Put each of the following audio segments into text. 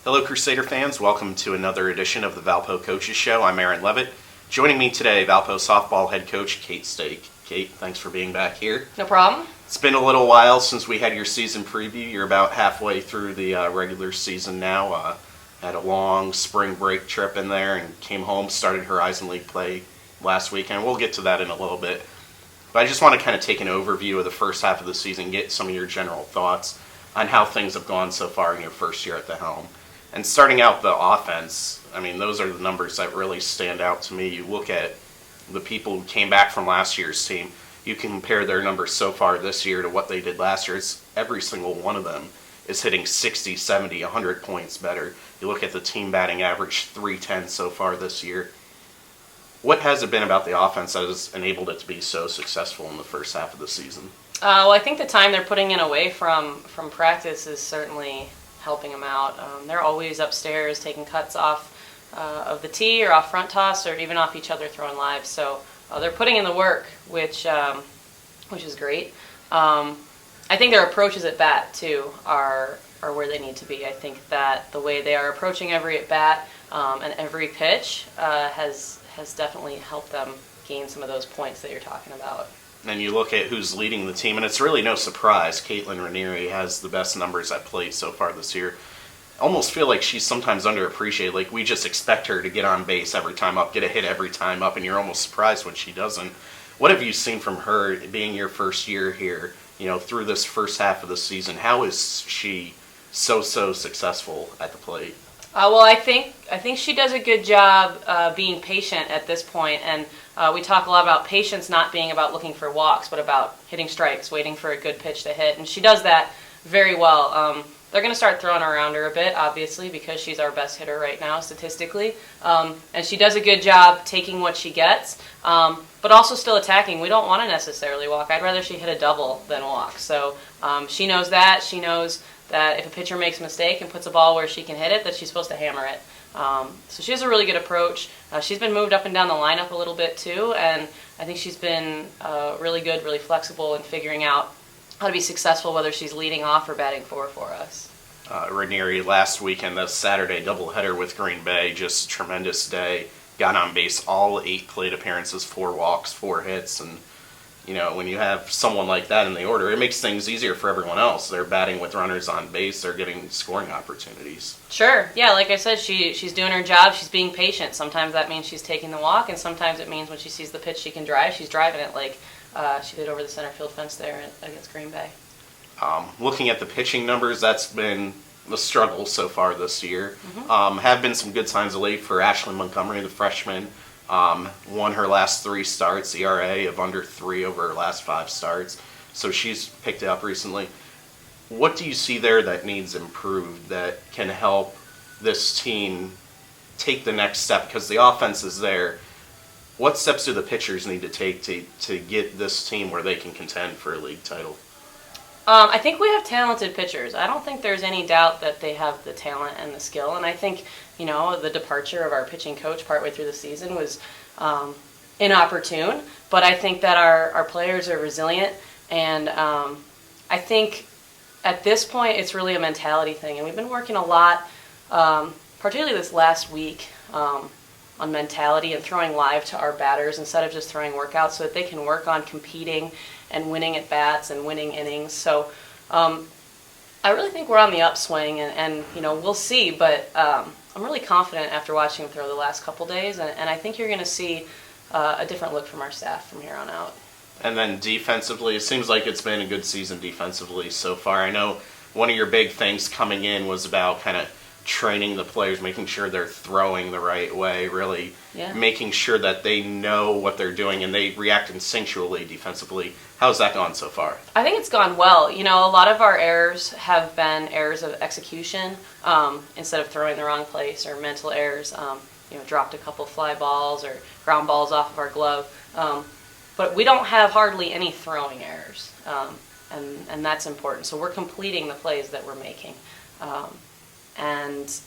Hello, Crusader fans. Welcome to another edition of the Valpo Coaches Show. I'm Aaron Levitt. Joining me today, Valpo softball head coach Kate Stake. Kate, thanks for being back here. No problem. It's been a little while since we had your season preview. You're about halfway through the regular season now. Had a long spring break trip in there and came home, started Horizon League play last weekend. We'll get to that in a little bit. But I just want to kind of take an overview of the first half of the season, get some of your general thoughts on how things have gone so far in your first year at the helm. And starting out the offense, I mean, those are the numbers that really stand out to me. You look at the people who came back from last year's team, you compare their numbers so far this year to what they did last year. It's every single one of them is hitting 60, 70, 100 points better. You look at the team batting average, 310 so far this year. What has it been about the offense that has enabled it to be so successful in the first half of the season? Well, I think the time they're putting in away from practice is certainly helping them out. They're always upstairs taking cuts off of the tee or off front toss or even off each other throwing lives. So they're putting in the work, which is great. I think their approaches at bat too are where they need to be. I think that the way they are approaching every at bat and every pitch has definitely helped them gain some of those points that you're talking about. And you look at who's leading the team, and it's really no surprise. Kaitlin Ranieri has the best numbers at plate so far this year. I almost feel like she's sometimes underappreciated. Like, we just expect her to get on base every time up, get a hit every time up, and you're almost surprised when she doesn't. What have you seen from her being your first year here, through this first half of the season? How is she so successful at the plate? Well, I think she does a good job being patient at this point, and we talk a lot about patience not being about looking for walks, but about hitting strikes, waiting for a good pitch to hit, and she does that very well. They're going to start throwing around her a bit, obviously, because she's our best hitter right now, statistically, and she does a good job taking what she gets, but also still attacking. We don't want to necessarily walk. I'd rather she hit a double than walk, so she knows that. She knows that if a pitcher makes a mistake and puts a ball where she can hit it, that she's supposed to hammer it. So she has a really good approach. She's been moved up and down the lineup a little bit too, and I think she's been really good, really flexible in figuring out how to be successful, whether she's leading off or batting for us. Ranieri last weekend, the Saturday doubleheader with Green Bay, just tremendous day. Got on base all 8 plate appearances, 4 walks, 4 hits, and when you have someone like that in the order, it makes things easier for everyone else. They're batting with runners on base. They're getting scoring opportunities. Sure. Yeah, like I said, she's doing her job. She's being patient. Sometimes that means she's taking the walk, and sometimes it means when she sees the pitch she can drive, she's driving it like she did over the center field fence there against Green Bay. Looking at the pitching numbers, that's been the struggle so far this year. Mm-hmm. Have been some good signs of late for Ashley Montgomery, the freshman. Won her last 3 starts, ERA of under 3 over her last 5 starts. So she's picked it up recently. What do you see there that needs improved that can help this team take the next step? Because the offense is there. What steps do the pitchers need to take to get this team where they can contend for a league title? I think we have talented pitchers. I don't think there's any doubt that they have the talent and the skill. And I think, the departure of our pitching coach partway through the season was inopportune. But I think that our players are resilient. And I think at this point it's really a mentality thing. And we've been working a lot, particularly this last week, on mentality and throwing live to our batters instead of just throwing workouts so that they can work on competing and winning at bats and winning innings. So I really think we're on the upswing, and we'll see. But I'm really confident after watching them throw the last couple days, and I think you're going to see a different look from our staff from here on out. And then defensively, it seems like it's been a good season defensively so far. I know one of your big things coming in was about kind of training the players, making sure they're throwing the right way, really making sure that they know what they're doing and they react instinctually defensively. How's that gone so far? I think it's gone well. A lot of our errors have been errors of execution instead of throwing the wrong place, or mental errors, dropped a couple fly balls or ground balls off of our glove. But we don't have hardly any throwing errors, and that's important. So we're completing the plays that we're making. And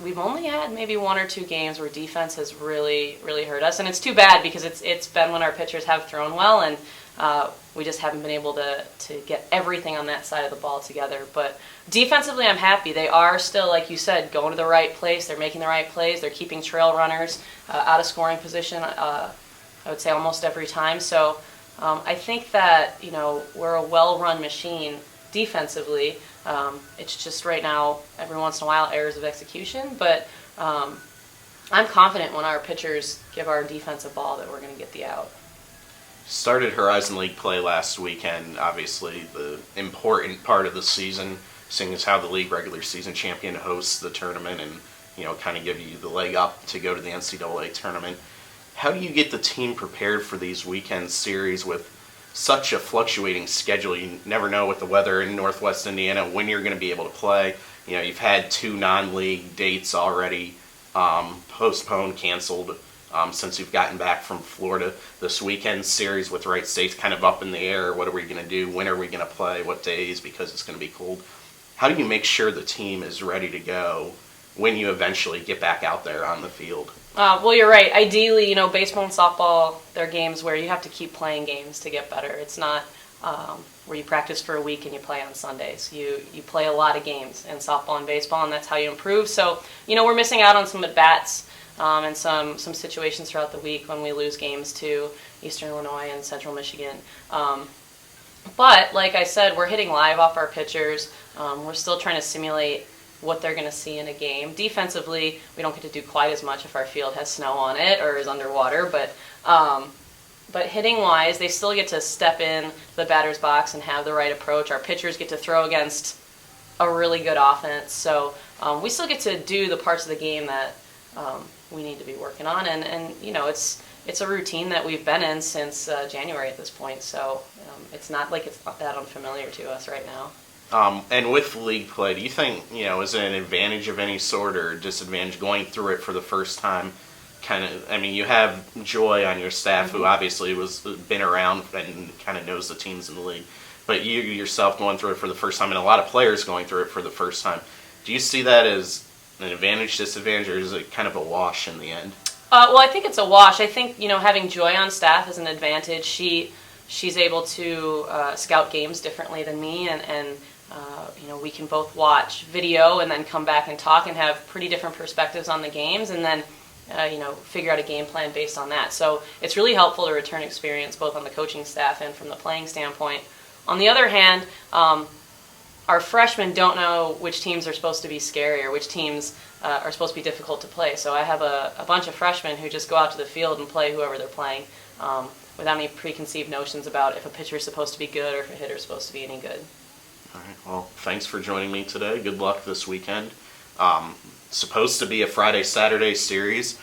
we've only had maybe 1 or 2 games where defense has really hurt us, and it's too bad because it's been when our pitchers have thrown well, and We just haven't been able to get everything on that side of the ball together. But defensively, I'm happy. They are still, like you said, going to the right place. They're making the right plays. They're keeping trail runners out of scoring position, I would say almost every time. So I think that, we're a well-run machine defensively. It's just right now, every once in a while, errors of execution. But I'm confident when our pitchers give our defense a ball that we're going to get the out. Started Horizon League play last weekend, obviously the important part of the season, seeing as how the league regular season champion hosts the tournament and, kind of give you the leg up to go to the NCAA tournament. How do you get the team prepared for these weekend series with such a fluctuating schedule? You never know with the weather in Northwest Indiana when you're going to be able to play. You've had 2 non-league dates already postponed, canceled, since you've gotten back from Florida. This weekend series with Wright State's kind of up in the air. What are we going to do? When are we going to play? What days? Because it's going to be cold. How do you make sure the team is ready to go when you eventually get back out there on the field? Well, you're right. Ideally, baseball and softball, they're games where you have to keep playing games to get better. It's not where you practice for a week and you play on Sundays. You play a lot of games in softball and baseball, and that's how you improve. So, we're missing out on some at-bats and some situations throughout the week when we lose games to Eastern Illinois and Central Michigan. But, like I said, we're hitting live off our pitchers. We're still trying to simulate what they're going to see in a game. Defensively, we don't get to do quite as much if our field has snow on it or is underwater, but hitting-wise, they still get to step in the batter's box and have the right approach. Our pitchers get to throw against a really good offense. So we still get to do the parts of the game that we need to be working on. And it's a routine that we've been in since January at this point. So it's not like it's not that unfamiliar to us right now. And with league play, do you think, is it an advantage of any sort or disadvantage going through it for the first time? You have Joy on your staff, who obviously been around and kind of knows the teams in the league. But you yourself going through it for the first time, and a lot of players going through it for the first time. Do you see that as an advantage, disadvantage, or is it kind of a wash in the end? Well, I think it's a wash. I think, having Joy on staff is an advantage. She's able to scout games differently than me, and we can both watch video and then come back and talk and have pretty different perspectives on the games, and then figure out a game plan based on that. So it's really helpful to return experience both on the coaching staff and from the playing standpoint. On the other hand, our freshmen don't know which teams are supposed to be scary or which teams are supposed to be difficult to play. So I have a bunch of freshmen who just go out to the field and play whoever they're playing without any preconceived notions about if a pitcher is supposed to be good or if a hitter is supposed to be any good. All right. Well, thanks for joining me today. Good luck this weekend. Supposed to be a Friday-Saturday series.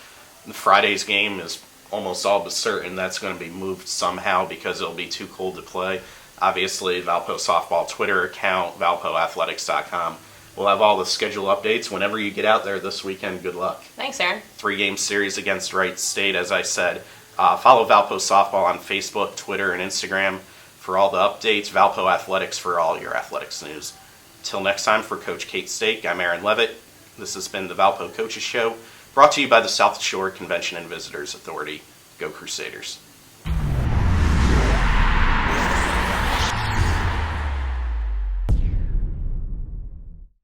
The Friday's game is almost all but certain that's going to be moved somehow because it'll be too cold to play. Obviously, Valpo Softball Twitter account, valpoathletics.com. We'll have all the schedule updates whenever you get out there this weekend. Good luck. Thanks, Aaron. 3-game series against Wright State, as I said. Follow Valpo Softball on Facebook, Twitter, and Instagram for all the updates. Valpo Athletics for all your athletics news. Till next time, for Coach Kate Stake, I'm Aaron Levitt. This has been the Valpo Coaches Show, brought to you by the South Shore Convention and Visitors Authority. Go Crusaders.